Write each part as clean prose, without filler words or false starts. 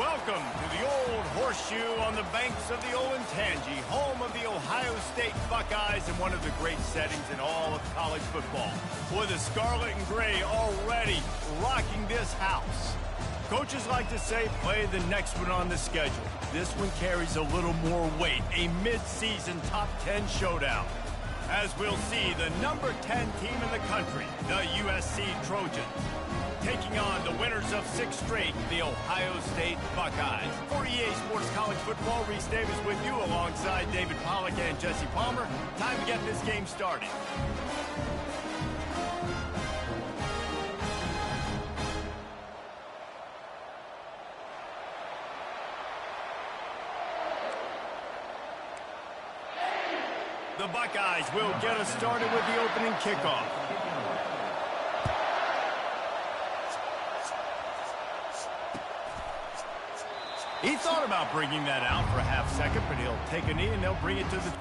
Welcome to the old horseshoe on the banks of the Olentangy, home of the Ohio State Buckeyes and one of the great settings in all of college football. With the scarlet and gray already rocking this house. Coaches like to say, play the next one on the schedule. This one carries a little more weight, a mid-season top 10 showdown. As we'll see, the number 10 team in the country, the USC Trojans, taking on the winners of 6 straight, the Ohio State Buckeyes. For EA Sports College Football, Reese Davis with you alongside David Pollack and Jesse Palmer. Time to get this game started. The Buckeyes will get us started with the opening kickoff. He thought about bringing that out for a half second, but he'll take a knee and they'll bring it to the...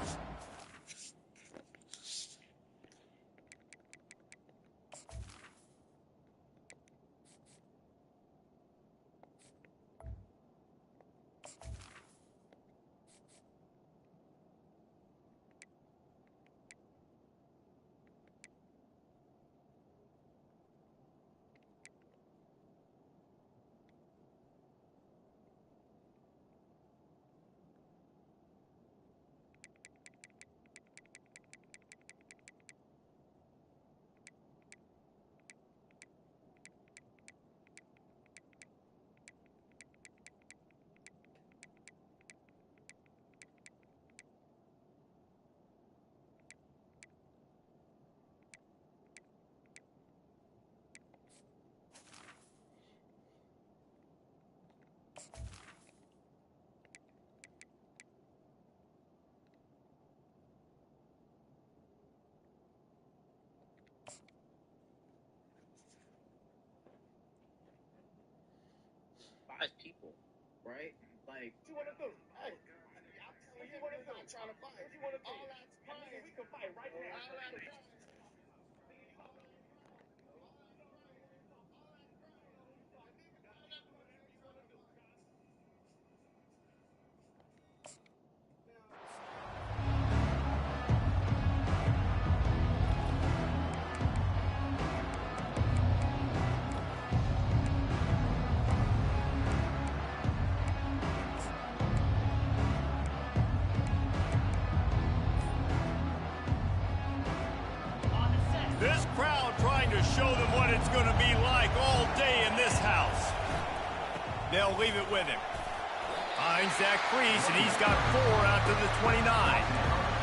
People, right? Like, what you want to do? Hey, what you want to do? I'm trying to fight. What you want to do? All that's fine. We can fight right now. This crowd trying to show them what it's going to be like all day in this house. They'll leave it with him. Finds that crease, and he's got 4 out to the 29.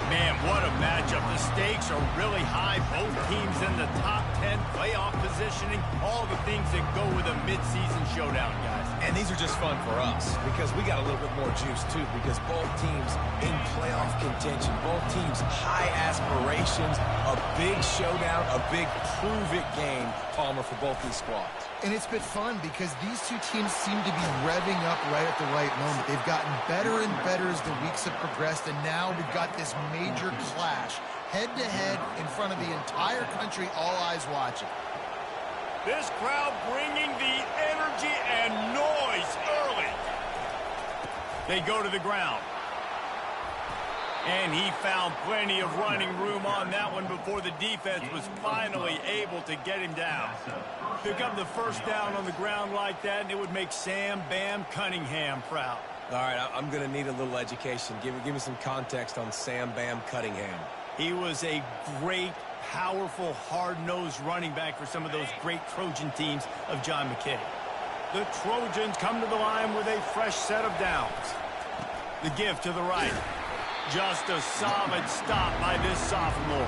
Man, what a matchup. The stakes are really high. Both teams in the top 10, playoff positioning, all the things that go with a midseason showdown, guys. And these are just fun for us because we got a little bit more juice, too, because both teams in playoff contention, both teams high aspirations, a big showdown, a big prove-it game, Palmer, for both these squads. And it's been fun because these two teams seem to be revving up right at the right moment. They've gotten better and better as the weeks have progressed, and now we've got this major clash, head-to-head in front of the entire country, all eyes watching. This crowd bringing the energy and noise early. They go to the ground. And he found plenty of running room on that one before the defense was finally able to get him down. Pick up the first down on the ground like that, and it would make Sam Bam Cunningham proud. All right, I'm going to need a little education. Give me some context on Sam Bam Cunningham. He was a great, powerful, hard-nosed running back for some of those great Trojan teams of John McKay. The Trojans come to the line with a fresh set of downs. The give to the right. Just a solid stop by this sophomore.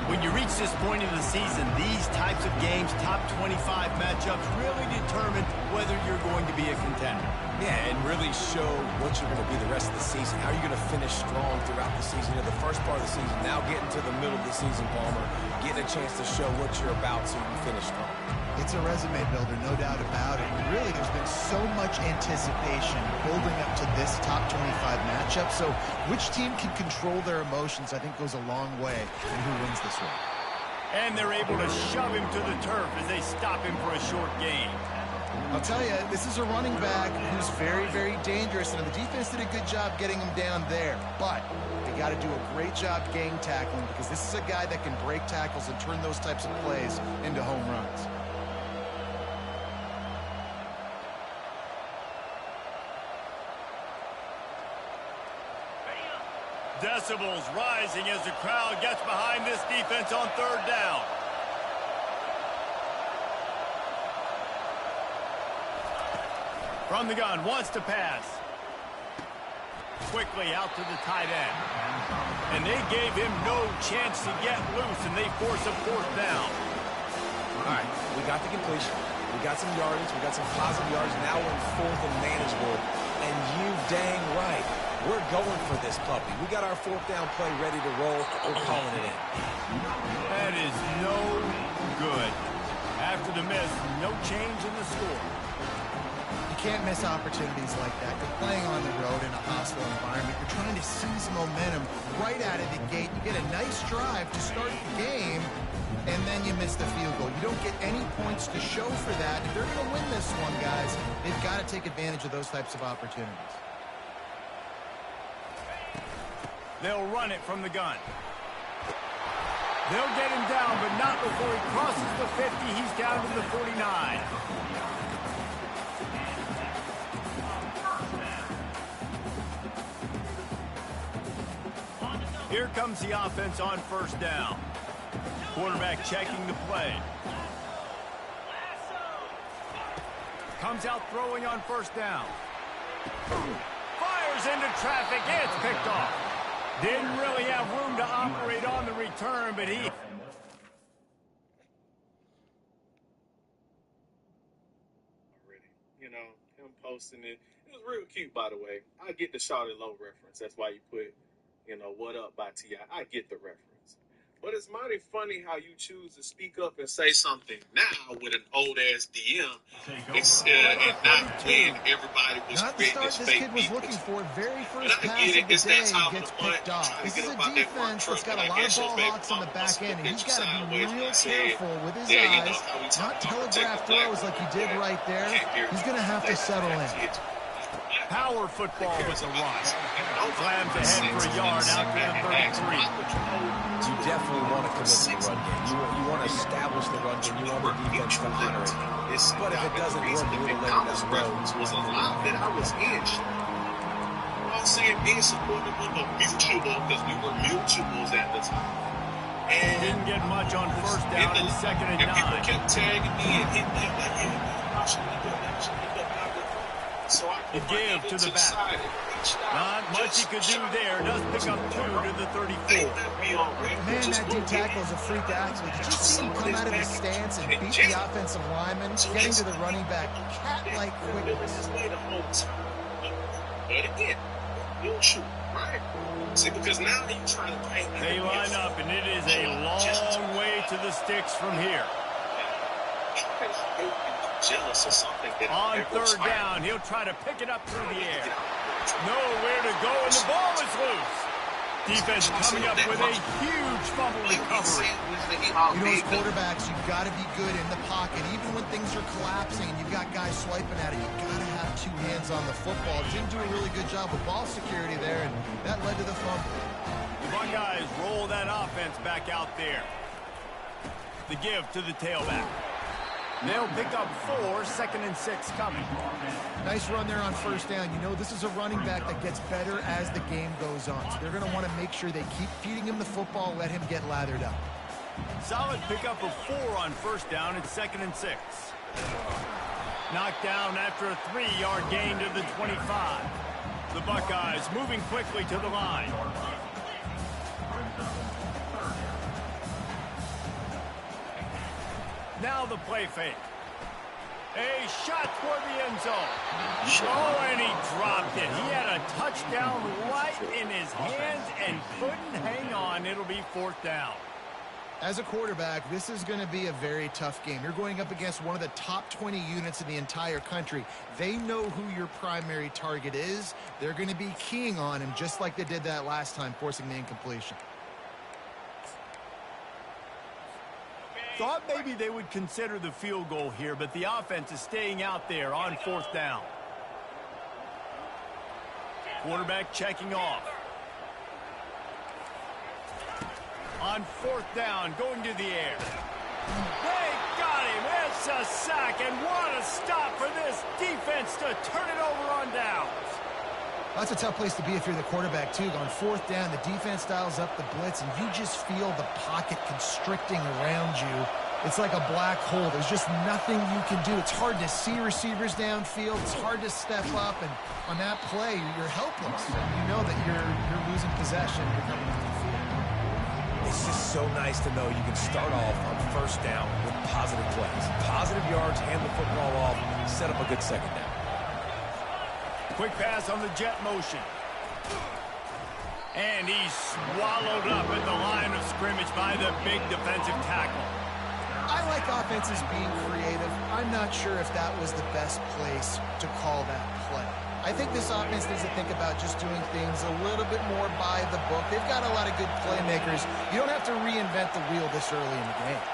When you reach this point in the season, these types of games, top 25 matchups, really determine whether you're going to be a contender. Yeah, and really show what you're going to be the rest of the season. How are you going to finish strong throughout the season? You know, the first part of the season, now getting to the middle of the season, Palmer, getting a chance to show what you're about so you can finish strong. It's a resume builder, no doubt about it. And really, there's been so much anticipation building up to this top 25 matchup. So which team can control their emotions, I think, goes a long way in who wins this one. And they're able to shove him to the turf as they stop him for a short gain. I'll tell you, this is a running back who's very, very dangerous, and the defense did a good job getting him down there. But they got to do a great job gang tackling because this is a guy that can break tackles and turn those types of plays into home runs. Decibels rising as the crowd gets behind this defense on third down. From the gun, wants to pass. Quickly out to the tight end. And they gave him no chance to get loose, and they force a fourth down. All right, we got the completion. We got some yardage. We got some positive yards. Now we're in fourth and manageable. And you dang right. We're going for this puppy. We got our fourth down play ready to roll. We're calling it in. That is no good. After the miss, no change in the score. You can't miss opportunities like that. You're playing on the road in a hostile environment. You're trying to seize momentum right out of the gate. You get a nice drive to start the game, and then you miss the field goal. You don't get any points to show for that. If they're going to win this one, guys, they've got to take advantage of those types of opportunities. They'll run it from the gun. They'll get him down, but not before he crosses the 50. He's down to the 49. Here comes the offense on first down. Quarterback checking the play. Comes out throwing on first down. Fires into traffic. It's picked off. Didn't really have room to operate on the return, but he... You know, him posting it. It was real cute, by the way. I get the Shawty Low reference. That's why you put, you know, What Up by T.I. I get the reference. But it's mighty funny how you choose to speak up and say something now with an old-ass DM and not when everybody was Not the creating start this this fake kid was beef. looking for. Very And first I pass get of it. the It's day that time of gets the month. picked off. Trying to This get is a up out that work defense truck. that's got And a I lot of guess your ball baby hawks on the mama back must end, look and at he's you got to be sideways real and said, careful with his yeah, you know eyes, how we not talk about telegraph protecting black throws like he women, did yeah. right there. Can't hear He's going to have to settle in. Power football with the run. Slams Slams ahead for a yard out to the 33. You definitely want to commit to the run game. You want to establish the run game. You want the defense to honor it. But if it doesn't work, a little later down the road, was a lot that I was in. I'm saying being supportive of a mutual because we were mutuals at the time. And Didn't get much on first down and second and people 9. kept tagging me and hitting me like, yeah, I should look up, I should look up. So I The give to the back. Not much he could do there. Does pick up 2 to the 34. Man, that D tackle is a freak athlete. Did you see him come out of his stance and beat the offensive lineman, getting to the running back? Cat-like quickness. But again, you'll shoot, right? See, because now you're trying to paint. They line up, and it is a long way to the sticks from here. Jealous or something that On third down, he'll try to pick it up through the air. Nowhere to go, and the ball is loose. Defense coming up with a huge fumble recovery. You know, as quarterbacks, you've got to be good in the pocket. Even when things are collapsing and you've got guys swiping at it, you've got to have 2 hands on the football. Didn't do a really good job with ball security there, and that led to the fumble. The Buckeyes roll that offense back out there. The give to the tailback. They'll pick up 4, 2nd and 6 coming. Nice run there on first down. You know, this is a running back that gets better as the game goes on. So they're going to want to make sure they keep feeding him the football, let him get lathered up. Solid pickup of 4 on first down. It's 2nd and 6. Knocked down after a 3-yard gain to the 25. The Buckeyes moving quickly to the line. Now the play fake. A shot toward the end zone. Oh, and he dropped it. He had a touchdown right in his hands and couldn't hang on. It'll be 4th down. As a quarterback, this is going to be a very tough game. You're going up against one of the top 20 units in the entire country. They know who your primary target is. They're going to be keying on him just like they did that last time, forcing the incompletion. Thought maybe they would consider the field goal here, but the offense is staying out there on 4th down. Quarterback checking off. On 4th down, going to the air. They got him. It's a sack, and what a stop for this defense to turn it over on downs. That's a tough place to be if you're the quarterback, too. On 4th down, the defense dials up the blitz, and you just feel the pocket constricting around you. It's like a black hole. There's just nothing you can do. It's hard to see receivers downfield. It's hard to step up, and on that play, you're helpless. And you know that you're losing possession. You're coming off the field. It's just so nice to know you can start off on 1st down with positive plays. Positive yards, hand the football off, set up a good 2nd down. Quick pass on the jet motion. And he's swallowed up at the line of scrimmage by the big defensive tackle. I like offenses being creative. I'm not sure if that was the best place to call that play. I think this offense needs to think about just doing things a little bit more by the book. They've got a lot of good playmakers. You don't have to reinvent the wheel this early in the game.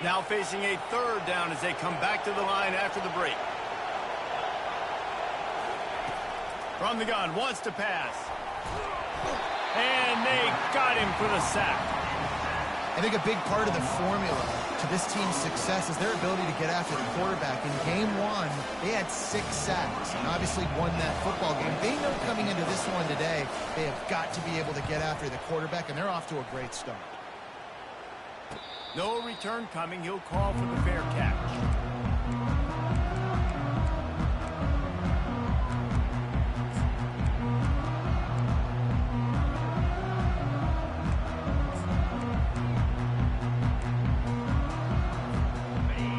Now facing a 3rd down as they come back to the line after the break. From the gun, wants to pass. And they got him for the sack. I think a big part of the formula to this team's success is their ability to get after the quarterback. In game 1, they had 6 sacks and obviously won that football game. They know coming into this one today, they have got to be able to get after the quarterback, and they're off to a great start. No return coming. He'll call for the fair catch.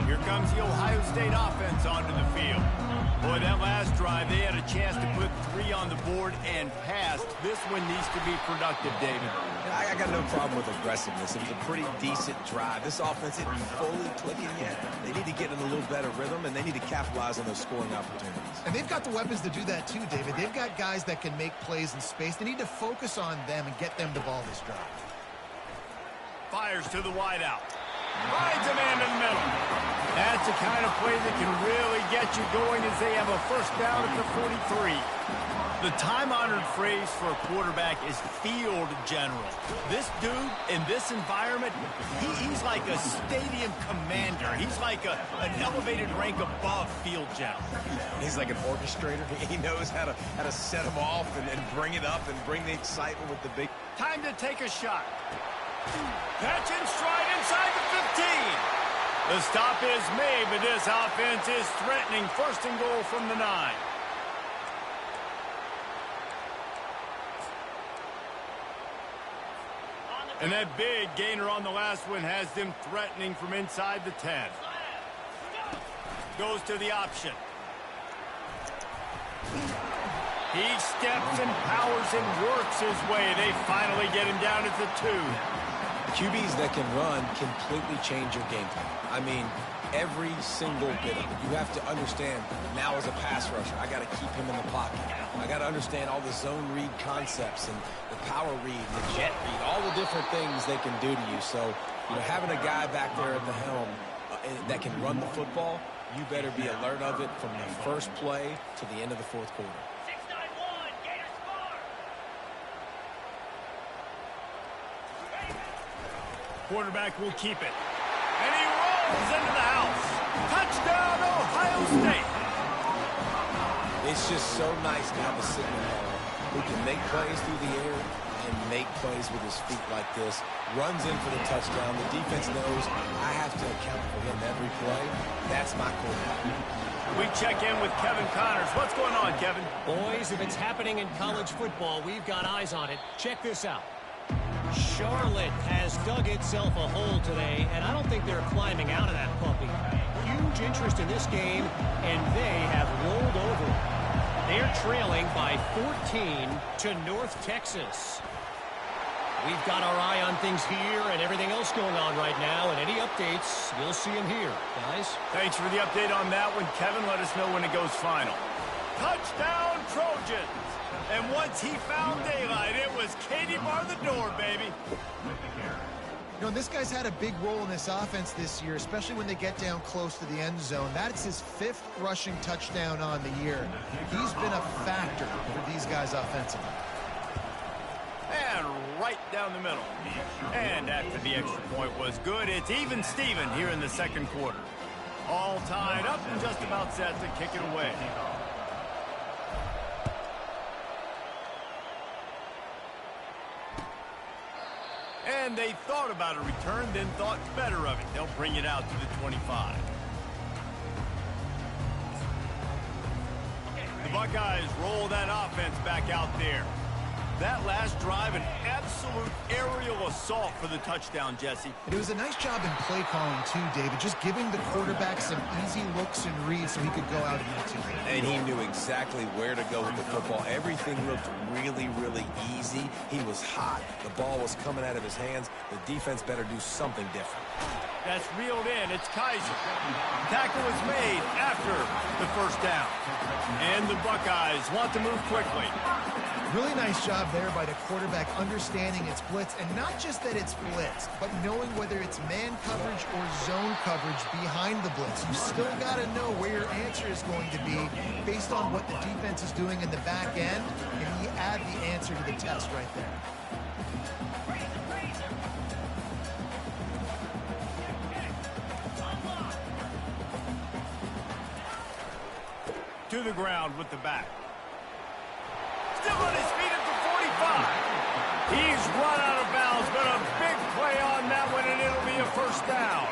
Here comes the Ohio State offense onto the field. Boy, that last drive, they had a chance to put 3 on the board and passed. This one needs to be productive, David. I got no problem with aggressiveness. It was a pretty decent drive. This offense isn't fully clicking yet. They need to get in a little better rhythm, and they need to capitalize on those scoring opportunities. And they've got the weapons to do that too, David. They've got guys that can make plays in space. They need to focus on them and get them the ball this drive. Fires to the wideout. Finds a man in the middle. That's the kind of play that can really get you going as they have a 1st down at the 43. The time-honored phrase for a quarterback is field general. This dude, in this environment, he's like a stadium commander. He's like an elevated rank above field general. He's like an orchestrator. He knows how to set them off and bring it up and bring the excitement with the big... Time to take a shot. Catch in stride inside the 15. The stop is made, but this offense is threatening 1st and goal from the 9. And that big gainer on the last one has them threatening from inside the 10. Goes to the option. He steps and powers and works his way. They finally get him down at the 2. QBs that can run completely change your game plan. I mean, every single bit of it. You have to understand, now as a pass rusher, I got to keep him in the pocket. I got to understand all the zone read concepts and the power read and the jet read, all the different things they can do to you. So, you know, having a guy back there at the helm that can run the football, you better be alert of it from the first play to the end of the 4th quarter. Quarterback will keep it. And he rolls into the house. Touchdown, Ohio State. It's just so nice to have a signal who can make plays through the air and make plays with his feet like this. Runs in for the touchdown. The defense knows I have to account for him every play. That's my quarterback. We check in with Kevin Connors. What's going on, Kevin? Boys, if it's happening in college football, we've got eyes on it. Check this out. Charlotte has dug itself a hole today, and I don't think they're climbing out of that puppy. Huge interest in this game, and they have rolled over. They're trailing by 14 to North Texas. We've got our eye on things here and everything else going on right now, and any updates, you'll see them here, guys. Thanks for the update on that one, Kevin. Let us know when it goes final. Touchdown, Trojans! And once he found daylight, it was Katie bar the door, baby. You know, this guy's had a big role in this offense this year, especially when they get down close to the end zone. That's his 5th rushing touchdown on the year. He's been a factor for these guys offensively. And right down the middle. And after the extra point was good, it's even Steven here in the second quarter. All tied up and just about set to kick it away. And they thought about a return, then thought better of it. They'll bring it out to the 25. The Buckeyes roll that offense back out there. That last drive, an absolute aerial assault for the touchdown, Jesse. And it was a nice job in play calling, too, David, just giving the quarterback some easy looks and reads so he could go out and hit it. And he knew exactly where to go with the football. Everything looked really, really easy. He was hot. The ball was coming out of his hands. The defense better do something different. That's reeled in. It's Kaiser. Tackle is made after the first down. And the Buckeyes want to move quickly. Really nice job there by the quarterback understanding it's blitz, and not just that it's blitz, but knowing whether it's man coverage or zone coverage behind the blitz. You still got to know where your answer is going to be based on what the defense is doing in the back end, and you add the answer to the test right there. To the ground with the back. Still on his feet at the 45. He's run out of bounds, but a big play on that one, and it'll be a first down.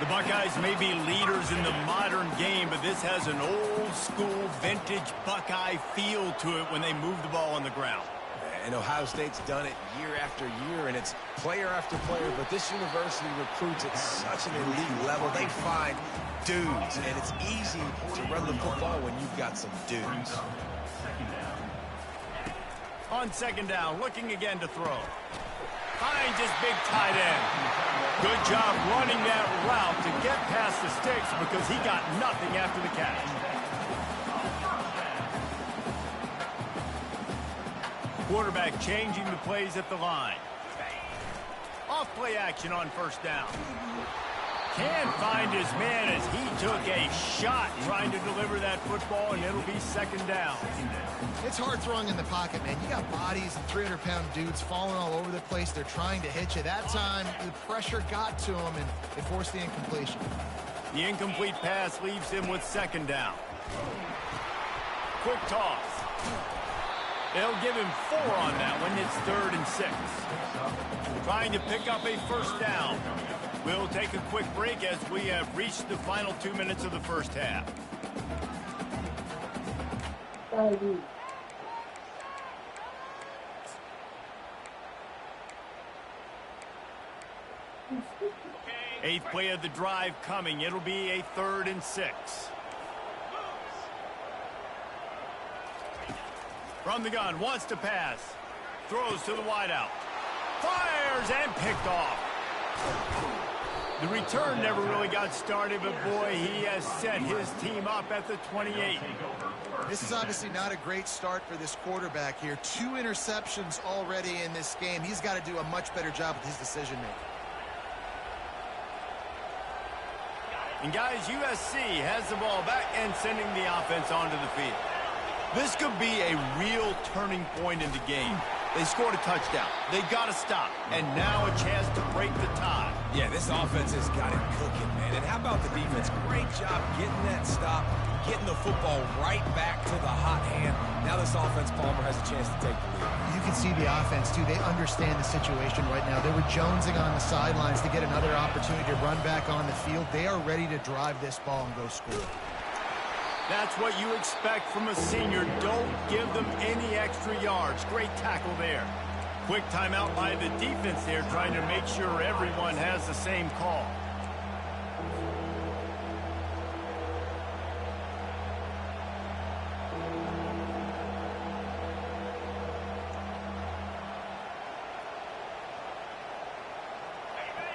The Buckeyes may be leaders in the modern game, but this has an old-school, vintage Buckeye feel to it when they move the ball on the ground. And Ohio State's done it year after year, and it's player after player, but this university recruits at such an elite level. They find dudes, and it's easy to run the football when you've got some dudes. On second down, looking again to throw. Finds his big tight end. Good job running that route to get past the sticks because he got nothing after the catch. Quarterback changing the plays at the line. Off play action on first down. Can't find his man as he took a shot trying to deliver that football, and it'll be second down. It's hard throwing in the pocket, man. You got bodies and 300-pound dudes falling all over the place. They're trying to hit you. That time, the pressure got to him, and they forced the incompletion. The incomplete pass leaves him with second down. Quick toss. They'll give him 4 on that one. It's 3rd and 6. Trying to pick up a first down. We'll take a quick break as we have reached the final 2 minutes of the first half. Eighth play of the drive coming. It'll be a 3rd and 6. From the gun, wants to pass. Throws to the wideout. Fires and picked off. The return never really got started, but boy, he has set his team up at the 28. This is obviously not a great start for this quarterback here. 2 interceptions already in this game. He's got to do a much better job with his decision-making. And guys, USC has the ball back and sending the offense onto the field. This could be a real turning point in the game. They scored a touchdown. They got to stop. And now a chance to break the tie. Yeah, this offense has got it cooking, man. And how about the defense? Great job getting that stop, getting the football right back to the hot hand. Now this offense, Palmer, has a chance to take the lead. You can see the offense, too. They understand the situation right now. They were jonesing on the sidelines to get another opportunity to run back on the field. They are ready to drive this ball and go score. That's what you expect from a senior. Don't give them any extra yards. Great tackle there. Quick timeout by the defense there, trying to make sure everyone has the same call.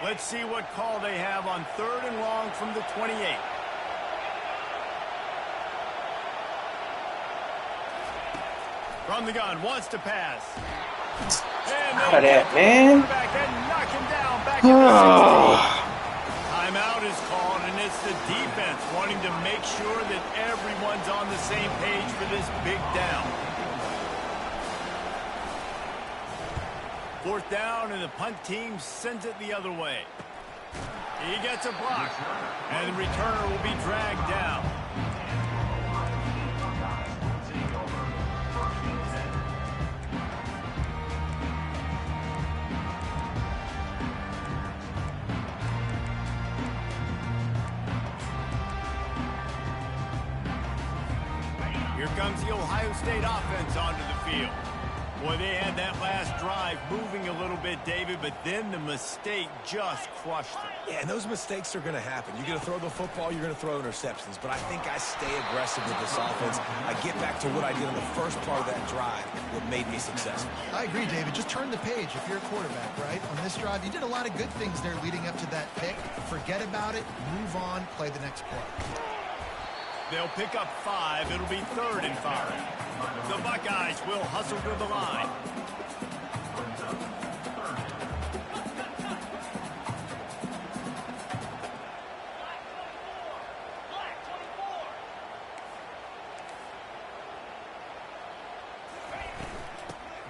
Let's see what call they have on 3rd and long from the 28. From the gun, wants to pass. Out of that, man. And knock him down back at the 16. Timeout is called, and it's the defense wanting to make sure that everyone's on the same page for this big down. 4th down, and the punt team sends it the other way. He gets a block, and the returner will be dragged down. Here comes the Ohio State offense onto the field. Boy, they had that last drive moving a little bit, David, but then the mistake just crushed them. Yeah, and those mistakes are going to happen. You're going to throw the football, you're going to throw interceptions. But I think I stay aggressive with this offense. I get back to what I did in the first part of that drive, what made me successful. I agree, David. Just turn the page if you're a quarterback, right? On this drive, you did a lot of good things there leading up to that pick. Forget about it, move on, play the next play. They'll pick up 5. It'll be 3rd and 5. The Buckeyes will hustle to the line.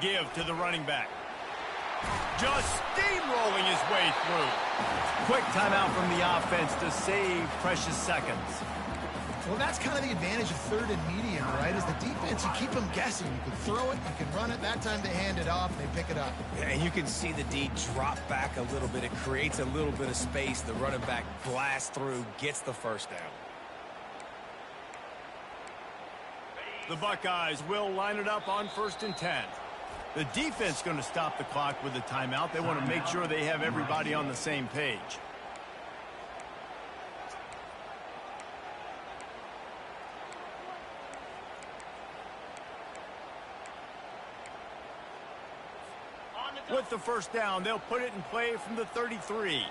Give to the running back. Just steamrolling his way through. Quick timeout from the offense to save precious seconds. Well, that's kind of the advantage of 3rd and medium, right? Is the defense, you keep them guessing. You can throw it, you can run it. That time they hand it off, and they pick it up. Yeah, and you can see the D drop back a little bit. It creates a little bit of space. The running back blasts through, gets the first down. The Buckeyes will line it up on 1st and 10. The defense going to stop the clock with the timeout. They want to make sure they have everybody on the same page. With the first down, they'll put it in play from the 33.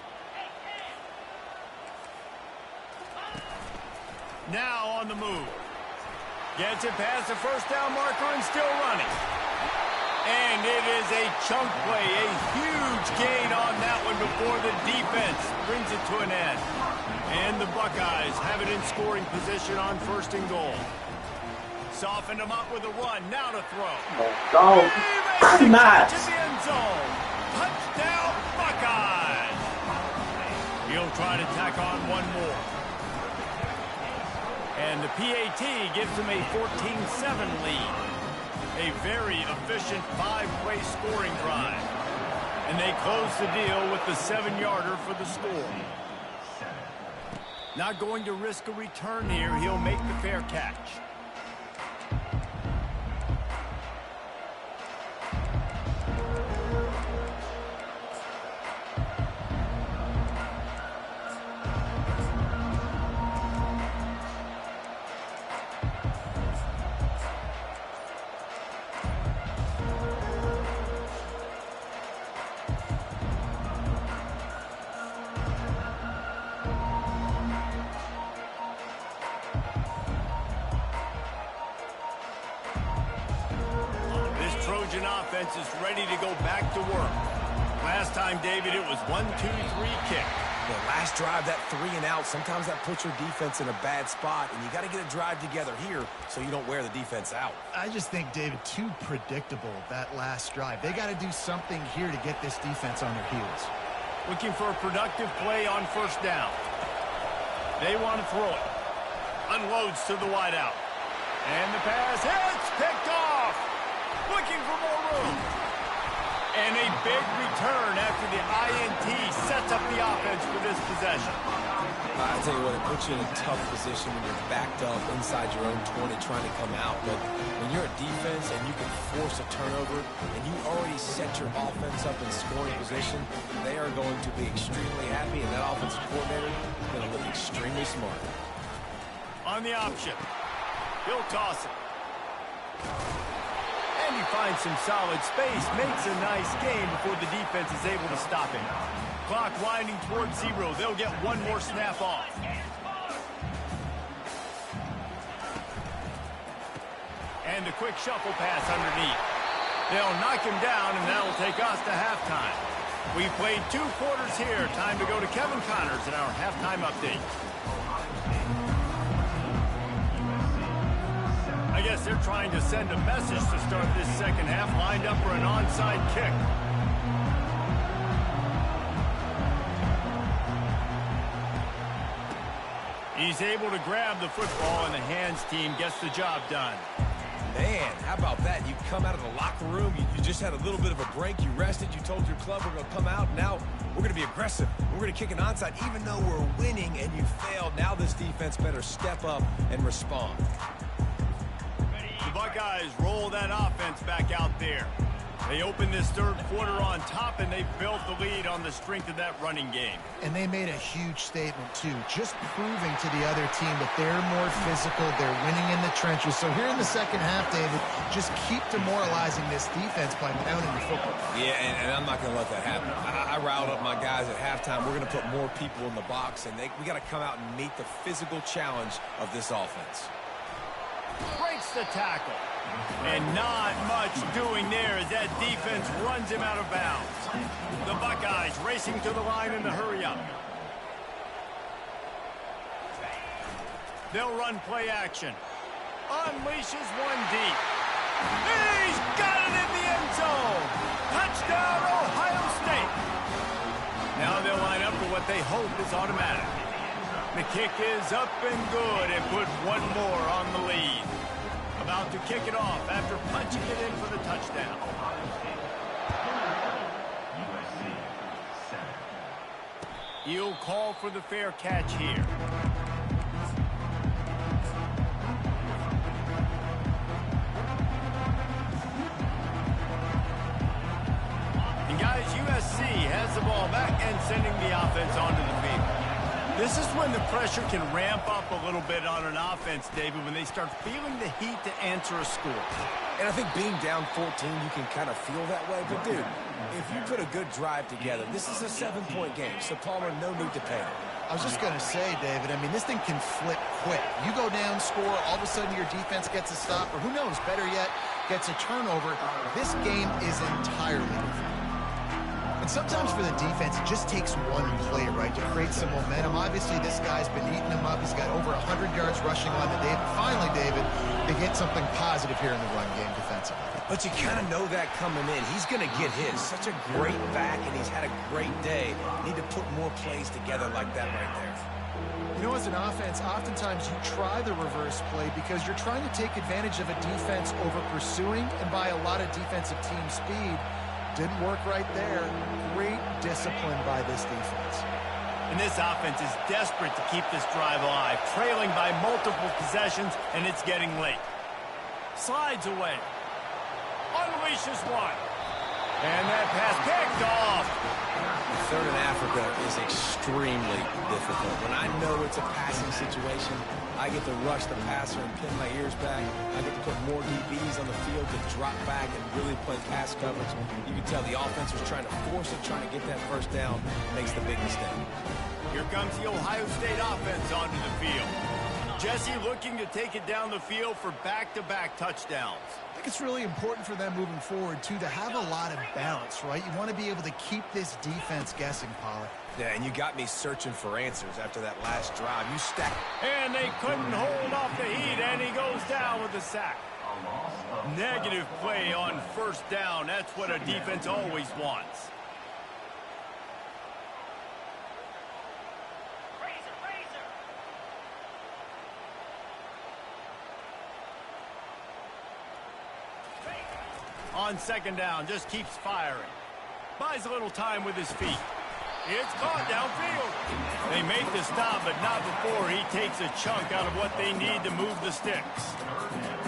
Now on the move. Gets it past the first down marker and still running. And it is a chunk play, a huge gain on that one before the defense brings it to an end. And the Buckeyes have it in scoring position on 1st and goal. Softened him up with a run. Now to throw. Go. Not. To the end zone. Touchdown, Buckeyes. He'll try to tack on one more. And the PAT gives him a 14-7 lead. A very efficient 5-play scoring drive. And they close the deal with the 7-yarder for the score. Not going to risk a return here. He'll make the fair catch. Offense is ready to go back to work. Last time, David, it was 1-2-3 kick. The last drive, that 3 and out, sometimes that puts your defense in a bad spot, and you got to get a drive together here so you don't wear the defense out. I just think, David, too predictable, that last drive. They got to do something here to get this defense on their heels. Looking for a productive play on 1st down. They want to throw it. Unloads to the wideout. And the pass hits, picked off. Looking for more room. And a a big return after the INT sets up the offense for this possession. I tell you what, it puts you in a tough position when you're backed up inside your own 20 trying to come out. But when you're a defense and you can force a turnover and you already set your offense up in scoring position, they are going to be extremely happy, and that offensive coordinator is going to look extremely smart. On the option, he'll toss it. And he finds some solid space, makes a nice game before the defense is able to stop him. Clock winding towards 0. They'll get one more snap off. And a quick shuffle pass underneath. They'll knock him down, and that'll take us to halftime. We played 2 quarters here. Time to go to Kevin Connors in our halftime update. I guess they're trying to send a message to start this second half, lined up for an onside kick. He's able to grab the football, and the hands team gets the job done. Man, how about that? You come out of the locker room, you just had a little bit of a break, you rested, you told your club we're going to come out, now we're going to be aggressive. We're going to kick an onside, even though we're winning and you failed. Now this defense better step up and respond. The Buckeyes roll that offense back out there. They open this third quarter on top, and they built the lead on the strength of that running game. And they made a huge statement, too, just proving to the other team that they're more physical, they're winning in the trenches. So here in the second half, David, just keep demoralizing this defense by pounding the football. Yeah, and I'm not going to let that happen. I riled up my guys at halftime. We're going to put more people in the box, and we got to come out and meet the physical challenge of this offense. Breaks the tackle. And not much doing there as that defense runs him out of bounds. The Buckeyes racing to the line in the hurry-up. They'll run play action. Unleashes one deep. He's got it in the end zone. Touchdown, Ohio State. Now they'll line up for what they hope is automatic. The kick is up and good, and put one more on the lead. About to kick it off after punching it in for the touchdown. He'll call for the fair catch here. And guys, USC has the ball back and sending the offense onto the field. This is when the pressure can ramp up a little bit on an offense, David, when they start feeling the heat to answer a score. And I think being down 14, you can kind of feel that way. But, dude, if you put a good drive together, this is a 7-point game. So, Palmer, no need to panic. I was just going to say, David, I mean, this thing can flip quick. You go down, score, all of a sudden your defense gets a stop, or who knows, better yet, gets a turnover. This game is entirely different. And sometimes for the defense, it just takes one play, right, to create some momentum. Obviously, this guy's been eating them up. He's got over 100 yards rushing on the day. But finally, David, they get something positive here in the run game defensively. But you kind of know that coming in. He's going to get his. Such a great back, and he's had a great day. Need to put more plays together like that right there. You know, as an offense, oftentimes you try the reverse play because you're trying to take advantage of a defense over pursuing and by a lot of defensive team speed. Didn't work right there. Great discipline by this defense. And this offense is desperate to keep this drive alive, trailing by multiple possessions, and it's getting late. Slides away. Unleashes one. And that pass picked off. Third in Africa is extremely difficult. When I know it's a passing situation, I get to rush the passer and pin my ears back. I get to put more DBs on the field to drop back and really play pass coverage. You can tell the offense was trying to force it, trying to get that first down, makes the big mistake. Here comes the Ohio State offense onto the field. Jesse looking to take it down the field for back-to-back touchdowns. I think it's really important for them moving forward, too, to have a lot of balance, right? You want to be able to keep this defense guessing, Pollard. Yeah, and you got me searching for answers after that last drive. You stacked. And they couldn't hold off the heat, and he goes down with a sack. Negative play on first down. That's what a defense always wants. On second down, just keeps firing. Buys a little time with his feet. It's caught downfield. They make the stop, but not before he takes a chunk out of what they need to move the sticks.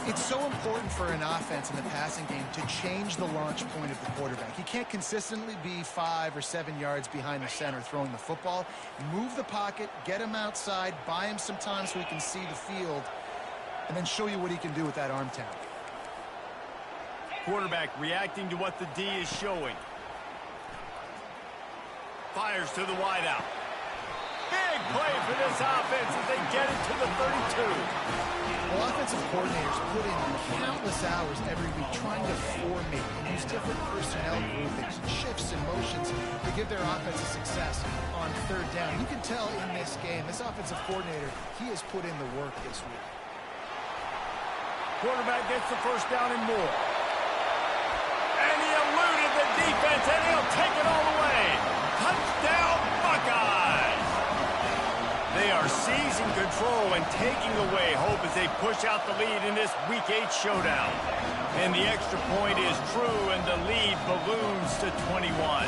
It's so important for an offense in the passing game to change the launch point of the quarterback. He can't consistently be 5 or 7 yards behind the center throwing the football. Move the pocket, get him outside, buy him some time so he can see the field, and then show you what he can do with that arm talent. Quarterback reacting to what the D is showing. Fires to the wideout. Big play for this offense as they get it to the 32. Well, offensive coordinators put in countless hours every week trying to formate and use different personnel groupings, shifts, and motions to give their offense a success on third down. You can tell in this game, this offensive coordinator, he has put in the work this week. Quarterback gets the first down and more. And he eluded the defense, and he'll take it all the way. Touchdown, Buckeyes! They are seizing control and taking away hope as they push out the lead in this Week 8 showdown. And the extra point is true, and the lead balloons to 21.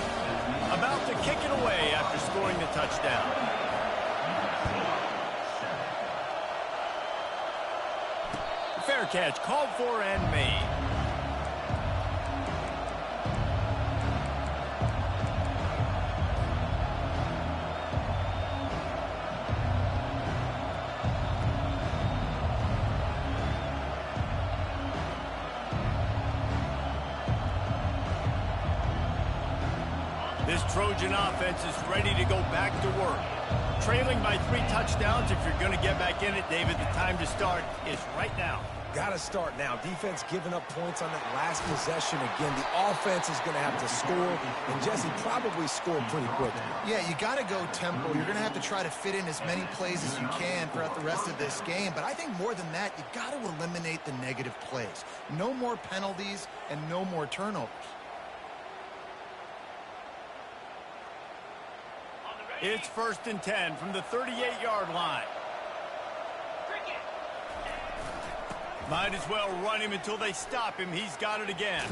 About to kick it away after scoring the touchdown. Fair catch called for and made. This Trojan offense is ready to go back to work. Trailing by 3 touchdowns. If you're going to get back in it, David, the time to start is right now. Got to start now. Defense giving up points on that last possession again. The offense is going to have to score, and Jesse probably scored pretty quickly. Yeah, you got to go tempo. You're going to have to try to fit in as many plays as you can throughout the rest of this game. But I think more than that, you got to eliminate the negative plays. No more penalties and no more turnovers. It's 1st and 10 from the 38-yard line. Might as well run him until they stop him. He's got it again.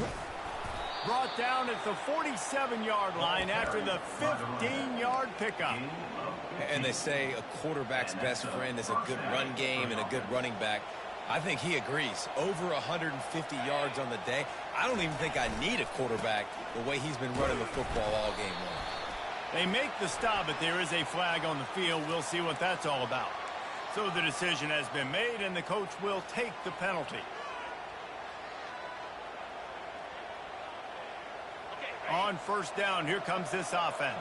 Brought down at the 47-yard line after the 15-yard pickup. And they say a quarterback's best friend is a good run game and a good running back. I think he agrees. Over 150 yards on the day. I don't even think I need a quarterback the way he's been running the football all game long. They make the stop, but there is a flag on the field. We'll see what that's all about. So the decision has been made, and the coach will take the penalty. On 1st down, here comes this offense.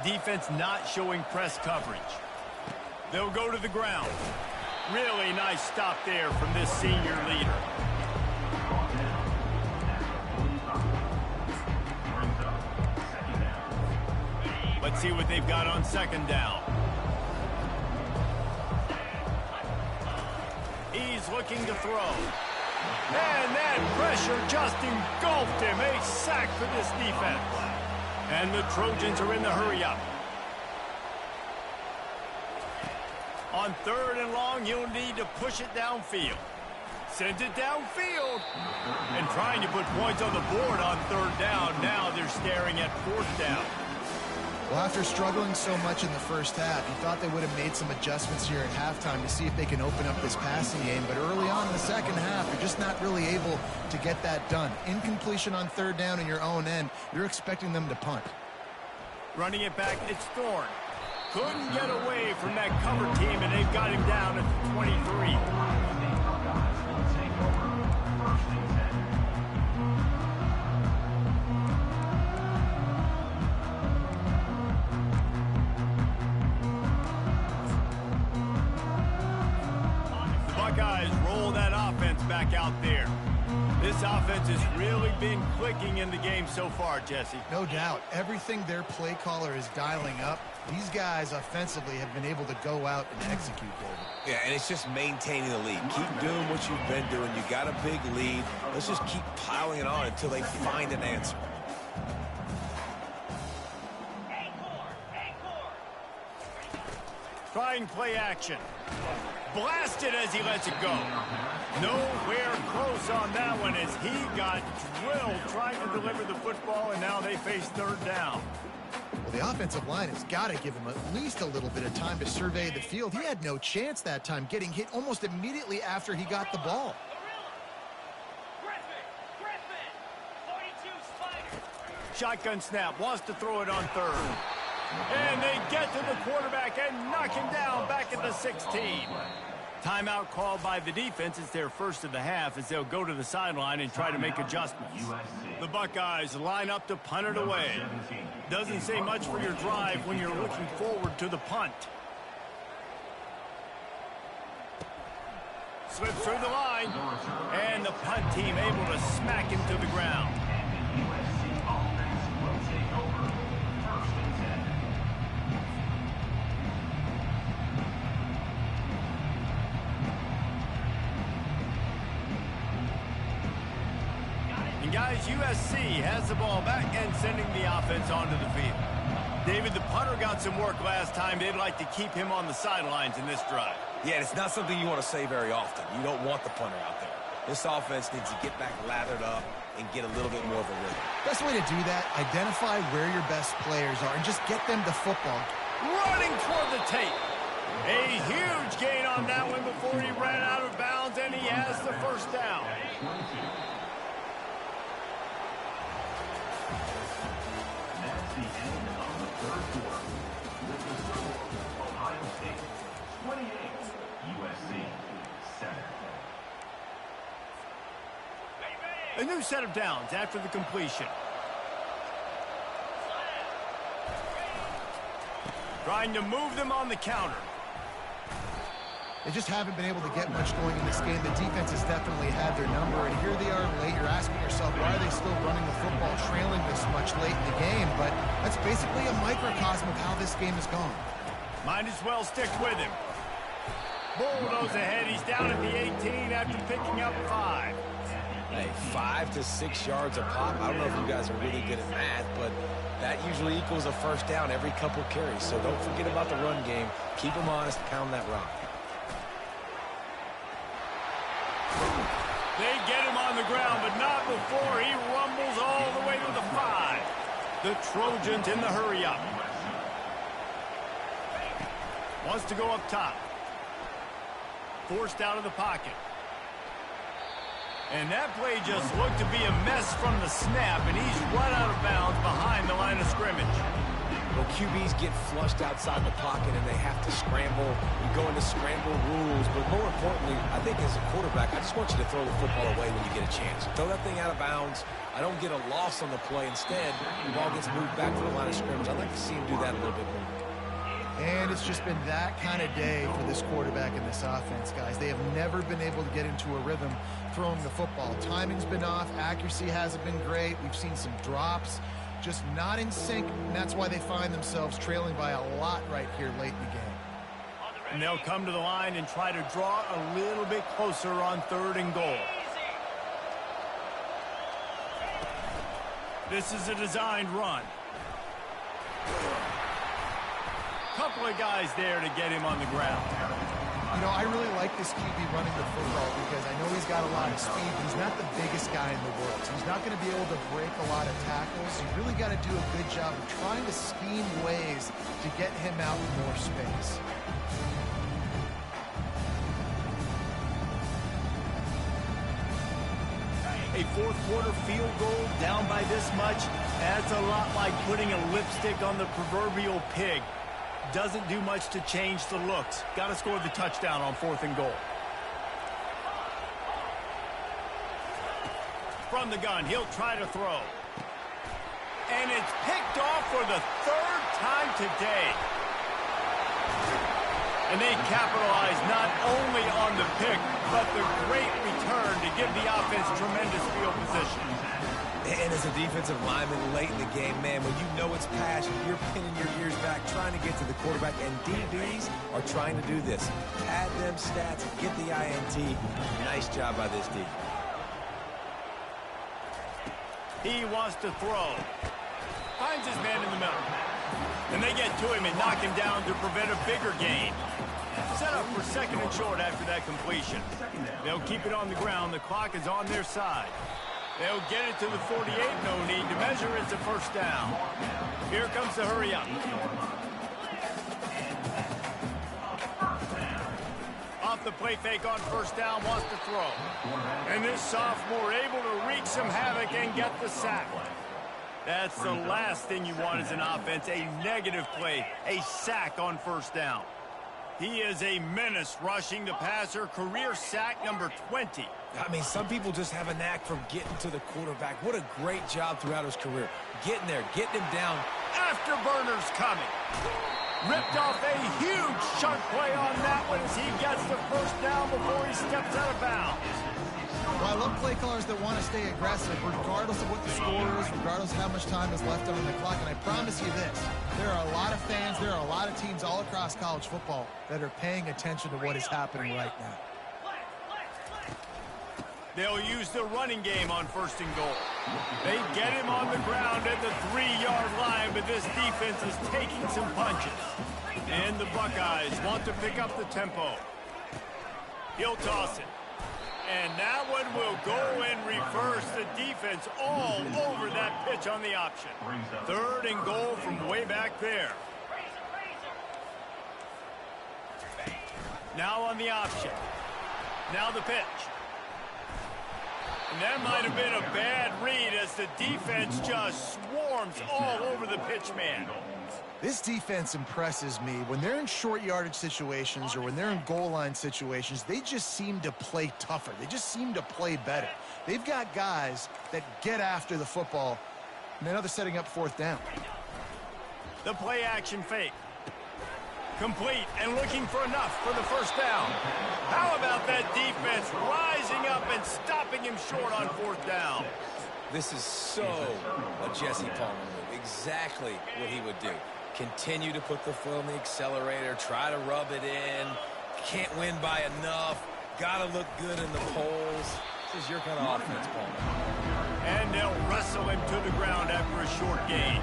Defense not showing press coverage. They'll go to the ground. Really nice stop there from this senior leader. Let's see what they've got on 2nd down. He's looking to throw. And that pressure just engulfed him. A sack for this defense. And the Trojans are in the hurry-up. On 3rd and long, you'll need to push it downfield. Sends it downfield. And trying to put points on the board on 3rd down. Now they're staring at 4th down. Well, after struggling so much in the first half, you thought they would have made some adjustments here at halftime to see if they can open up this passing game. But early on in the second half, they're just not really able to get that done. Incompletion on 3rd down in your own end, you're expecting them to punt. Running it back, it's Thorne. Couldn't get away from that cover team, and they've got him down at the 23. Buckeyes roll that offense back out there. This offense has really been clicking in the game so far, Jesse. No doubt. Everything their play caller is dialing up, these guys offensively have been able to go out and execute, David. Yeah, and it's just maintaining the lead. Keep doing what you've been doing. You got a big lead. Let's just keep piling it on until they find an answer. Trying trying play action. Blasted as he lets it go. Nowhere close on that one as he got drilled trying to deliver the football, and now they face third down. Well, the offensive line has got to give him at least a little bit of time to survey the field. He had no chance that time, getting hit almost immediately after he got the ball. Shotgun snap, wants to throw it on third. And they get to the quarterback and knock him down back at the 16. Timeout called by the defense. It's their first of the half as they'll go to the sideline and try to make adjustments. The Buckeyes line up to punt it away. Doesn't say much for your drive when you're looking forward to the punt. Slips through the line, and the punt team able to smack him to the ground. And guys, USC has the ball back and sending the offense onto the field. David, the punter got some work last time. They'd like to keep him on the sidelines in this drive. Yeah, it's not something you want to say very often. You don't want the punter out there. This offense needs to get back lathered up and get a little bit more of a rhythm. Best way to do that, identify where your best players are and just get them the football. Running toward the tape. A huge gain on that one before he ran out of bounds, and he has the first down. That's the end of the third quarter. With the score, Ohio State 28, USC 7. A new set of downs after the completion. Trying to move them on the counter. They just haven't been able to get much going in this game. The defense has definitely had their number, and here they are late. You're asking yourself, why are they still running the football, trailing this much late in the game? But that's basically a microcosm of how this game has gone. Might as well stick with him. Bulldoze ahead. He's down at the 18 after picking up 5. Hey, 5 to 6 yards a pop. I don't know if you guys are really good at math, but that usually equals a first down every couple carries. So don't forget about the run game. Keep them honest, pound that rock. They get him on the ground, but not before he rumbles all the way to the 5. The Trojans in the hurry-up. Wants to go up top. Forced out of the pocket. And that play just looked to be a mess from the snap, and he's run out of bounds behind the line of scrimmage. Well, QBs get flushed outside the pocket, and they have to scramble. You go into scramble rules, but more importantly, I think as a quarterback, I just want you to throw the football away when you get a chance. Throw that thing out of bounds. I don't get a loss on the play. Instead, the ball gets moved back to the line of scrimmage. I'd like to see him do that a little bit more. And it's just been that kind of day for this quarterback and this offense, guys. They have never been able to get into a rhythm throwing the football. Timing's been off. Accuracy hasn't been great. We've seen some drops. Just not in sync, and that's why they find themselves trailing by a lot right here late in the game. And they'll come to the line and try to draw a little bit closer on 3rd and goal. This is a designed run. Couple of guys there to get him on the ground. You know, I really like this QB running the football because I know he's got a lot of speed. He's not the biggest guy in the world, so he's not going to be able to break a lot of tackles. You really got to do a good job of trying to scheme ways to get him out in more space. A 4th quarter field goal down by this much, that's a lot like putting a lipstick on the proverbial pig. Doesn't do much to change the looks. Got to score the touchdown on 4th and goal. From the gun, he'll try to throw. And it's picked off for the 3rd time today. And they capitalize not only on the pick, but the great return to give the offense tremendous field position. And as a defensive lineman late in the game, man, when you know it's passion, you're pinning your ears back, trying to get to the quarterback, and DBs are trying to do this. Add them stats, get the INT. Nice job by this D. He wants to throw. Finds his man in the middle. And they get to him and knock him down to prevent a bigger gain. Set up for 2nd and short after that completion. They'll keep it on the ground. The clock is on their side. They'll get it to the 48. No need to measure. It's a 1st down. Here comes the hurry up. Off the play fake on 1st down, wants to throw. And this sophomore able to wreak some havoc and get the sack. That's the last thing you want as an offense, a negative play, a sack on 1st down. He is a menace rushing the passer, career sack number 20. I mean, some people just have a knack for getting to the quarterback. What a great job throughout his career. Getting there, getting him down. Afterburners coming. Ripped off a huge sharp play on that one as he gets the 1st down before he steps out of bounds. Well, I love play callers that want to stay aggressive regardless of what the score is, regardless of how much time is left on the clock. And I promise you this, there are a lot of fans, there are a lot of teams all across college football that are paying attention to what is happening right now. They'll use the running game on 1st and goal. They get him on the ground at the 3-yard line, but this defense is taking some punches. And the Buckeyes want to pick up the tempo. He'll toss it. And that one will go in reverse. The defense all over that pitch on the option. 3rd and goal from way back there. Now on the option. Now the pitch. And that might have been a bad read as the defense just swarms all over the pitch man. This defense impresses me. When they're in short yardage situations or when they're in goal line situations, they just seem to play tougher. They just seem to play better. They've got guys that get after the football. And now they're setting up 4th down. The play action fake. Complete and looking for enough for the 1st down. How about that defense rising up and stopping him short on 4th down? This is so a Jesse Palmer move. Exactly what he would do. Continue to put the foot on the accelerator, try to rub it in. Can't win by enough. Gotta look good in the polls. This is your kind of offense, Palmer. And they'll wrestle him to the ground after a short gain.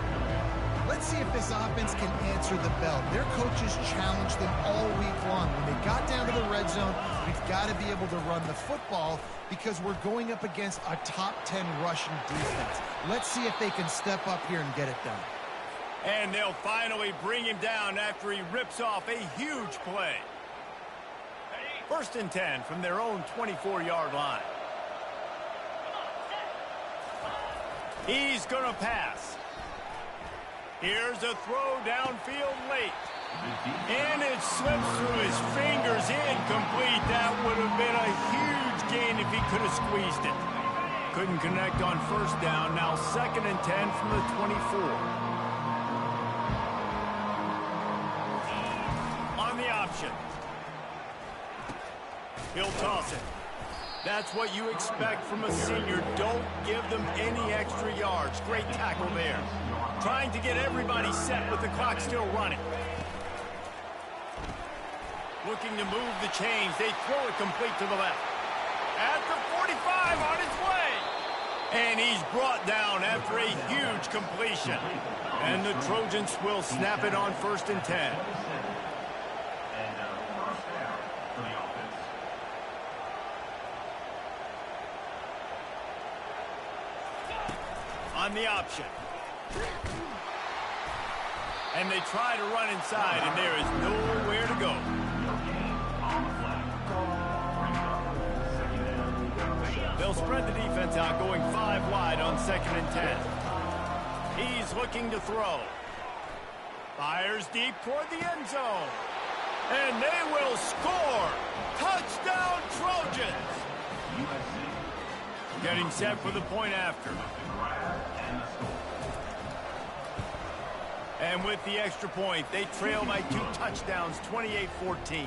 Let's see if this offense can answer the bell. Their coaches challenged them all week long. When they got down to the red zone, we've got to be able to run the football because we're going up against a top 10 rushing defense. Let's see if they can step up here and get it done. And they'll finally bring him down after he rips off a huge play. 1st and 10 from their own 24-yard line. He's going to pass. Here's a throw downfield late. And it slips through his fingers, incomplete. That would have been a huge gain if he could have squeezed it. Couldn't connect on 1st down. Now 2nd and 10 from the 24. On the option. He'll toss it. That's what you expect from a senior. Don't give them any extra yards. Great tackle there. Trying to get everybody set with the clock still running. Looking to move the chains. They throw it complete to the left. At the 45 on its way. And he's brought down after a huge completion. And the Trojans will snap it on 1st and 10. On the option. And they try to run inside, and there is nowhere to go. They'll spread the defense out, going 5 wide on 2nd and 10. He's looking to throw. Fires deep toward the end zone. And they will score. Touchdown, Trojans. Getting set for the point after. And with the extra point, they trail by 2 touchdowns, 28-14.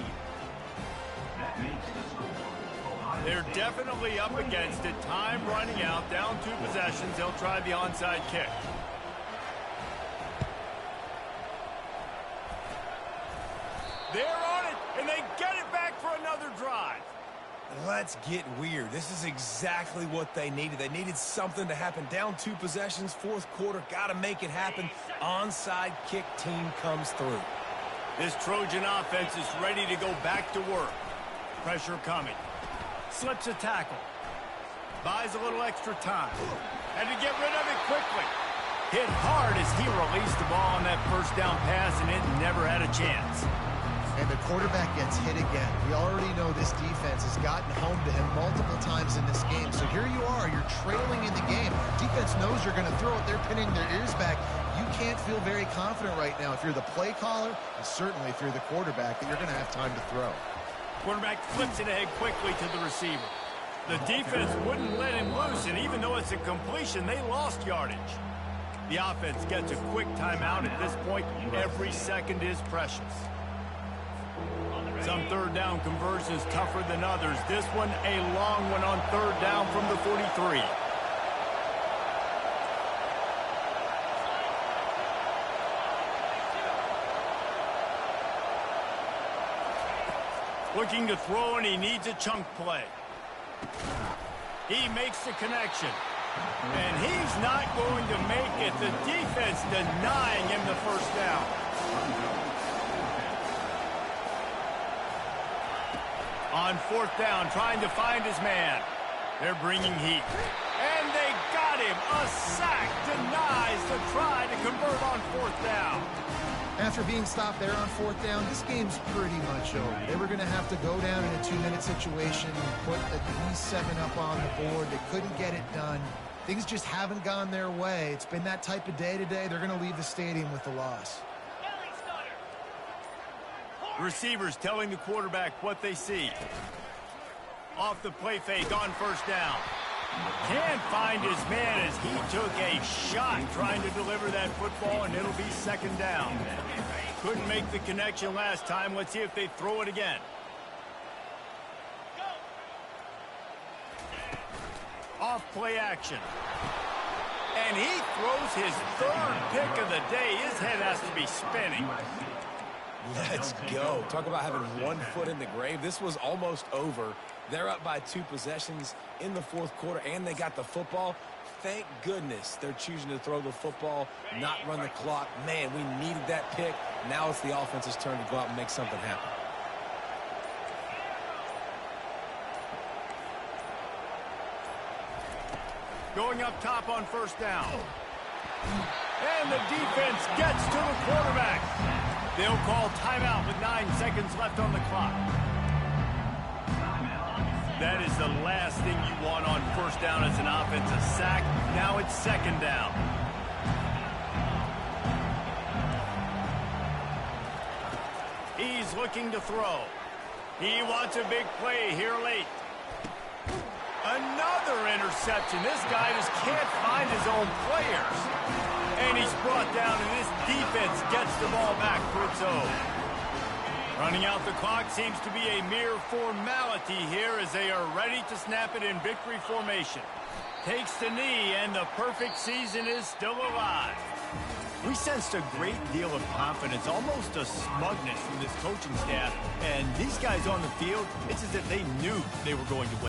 They're definitely up against it. Time running out, down 2 possessions. They'll try the onside kick. They're on it, and they get it back for another drive. Let's get weird. This is exactly what they needed. They needed something to happen. Down 2 possessions, fourth quarter. Got to make it happen. Onside kick team comes through. This Trojan offense is ready to go back to work. Pressure coming. Slips a tackle. Buys a little extra time. And to get rid of it quickly. Hit hard as he released the ball on that first down pass, and it never had a chance. And the quarterback gets hit again. We already know this defense has gotten home to him multiple times in this game. So here you are, you're trailing in the game. Defense knows you're going to throw it. They're pinning their ears back. You can't feel very confident right now if you're the play caller, and certainly if you're the quarterback, that you're going to have time to throw. Quarterback flips it ahead quickly to the receiver. The defense wouldn't let him loose, and even though it's a completion, they lost yardage. The offense gets a quick timeout. At this point, every second is precious. Some third down conversions tougher than others. This one, a long one on third down from the 43. Looking to throw, and he needs a chunk play. He makes the connection. And he's not going to make it. The defense denying him the first down. On fourth down, trying to find his man. They're bringing heat. And they got him. A sack denies the try to convert on fourth down. After being stopped there on fourth down, this game's pretty much over. They were going to have to go down in a 2-minute situation and put at least 7 up on the board. They couldn't get it done. Things just haven't gone their way. It's been that type of day today. They're going to leave the stadium with the loss. Receivers telling the quarterback what they see. Off the play fake on first down. Can't find his man as he took a shot trying to deliver that football, and it'll be second down. Couldn't make the connection last time. Let's see if they throw it again. Off play action. And he throws his third pick of the day. His head has to be spinning. Let's go. Talk about having one foot in the grave. This was almost over. They're up by 2 possessions in the fourth quarter, and they got the football. Thank goodness they're choosing to throw the football, not run the clock. Man, we needed that pick. Now it's the offense's turn to go out and make something happen. Going up top on first down. And the defense gets to the quarterback. They'll call timeout with 9 seconds left on the clock. That is the last thing you want on first down as an offense, a sack. Now it's second down. He's looking to throw. He wants a big play here late. Another interception. This guy just can't find his own players. And he's brought down, and this defense gets the ball back for its own. Running out the clock seems to be a mere formality here as they are ready to snap it in victory formation. Takes the knee, and the perfect season is still alive. We sensed a great deal of confidence, almost a smugness from this coaching staff. And these guys on the field, it's as if they knew they were going to win.